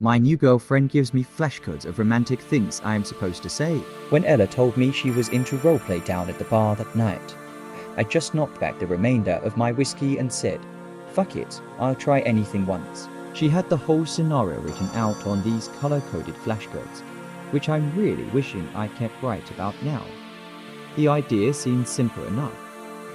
My new girlfriend gives me flashcards of romantic things I am supposed to say. When Ella told me she was into roleplay down at the bar that night, I just knocked back the remainder of my whiskey and said, "Fuck it, I'll try anything once." She had the whole scenario written out on these color-coded flashcards, which I'm really wishing I kept right about now. The idea seemed simple enough.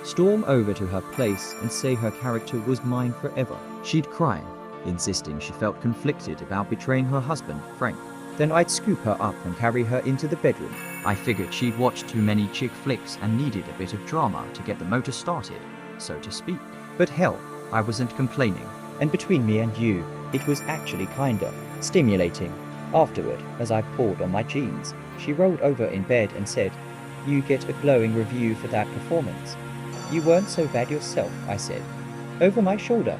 Storm over to her place and say her character was mine forever. She'd cry, insisting she felt conflicted about betraying her husband, Frank. Then I'd scoop her up and carry her into the bedroom. I figured she'd watched too many chick flicks and needed a bit of drama to get the motor started, so to speak. But hell, I wasn't complaining. And between me and you, it was actually kinda stimulating. Afterward, as I pulled on my jeans, she rolled over in bed and said, "You get a glowing review for that performance." "You weren't so bad yourself," I said, over my shoulder.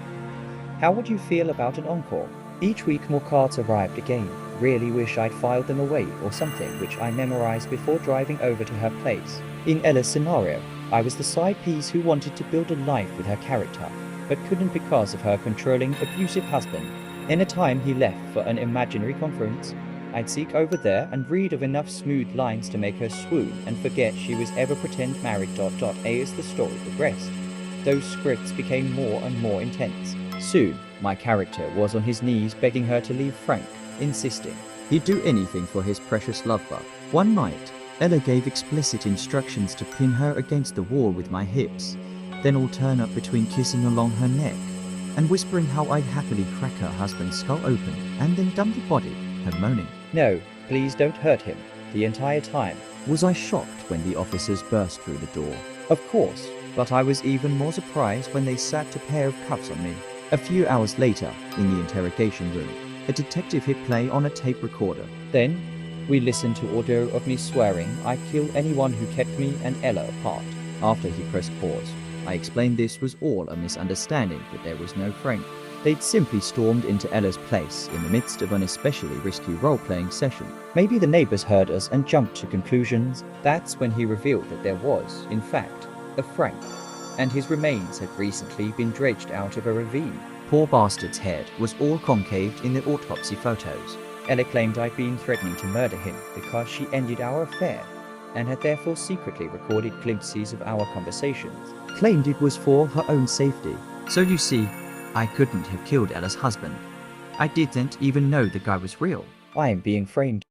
"How would you feel about an encore?" Each week more cards arrived again. Really wish I'd filed them away or something, which I memorized before driving over to her place. In Ella's scenario, I was the side piece who wanted to build a life with her character, but couldn't because of her controlling, abusive husband. Anytime he left for an imaginary conference, I'd seek over there and read of enough smooth lines to make her swoon and forget she was ever pretend married. As the story progressed, those scripts became more and more intense. Soon, my character was on his knees begging her to leave Frank, insisting he'd do anything for his precious lover. One night, Ella gave explicit instructions to pin her against the wall with my hips, then alternate between kissing along her neck and whispering how I'd happily crack her husband's skull open and then dump the body, her moaning, "No, please don't hurt him," the entire time. Was I shocked when the officers burst through the door? Of course. But I was even more surprised when they slapped a pair of cuffs on me. A few hours later, in the interrogation room, a detective hit play on a tape recorder. Then, we listened to audio of me swearing I'd kill anyone who kept me and Ella apart. After he pressed pause, I explained this was all a misunderstanding, that there was no Frank. They'd simply stormed into Ella's place in the midst of an especially risky role-playing session. Maybe the neighbors heard us and jumped to conclusions. That's when he revealed that there was, in fact, a Frank, and his remains had recently been dredged out of a ravine. Poor bastard's head was all concaved in the autopsy photos. Ella claimed I'd been threatening to murder him because she ended our affair, and had therefore secretly recorded glimpses of our conversations. Claimed it was for her own safety. So you see, I couldn't have killed Ella's husband. I didn't even know the guy was real. I am being framed.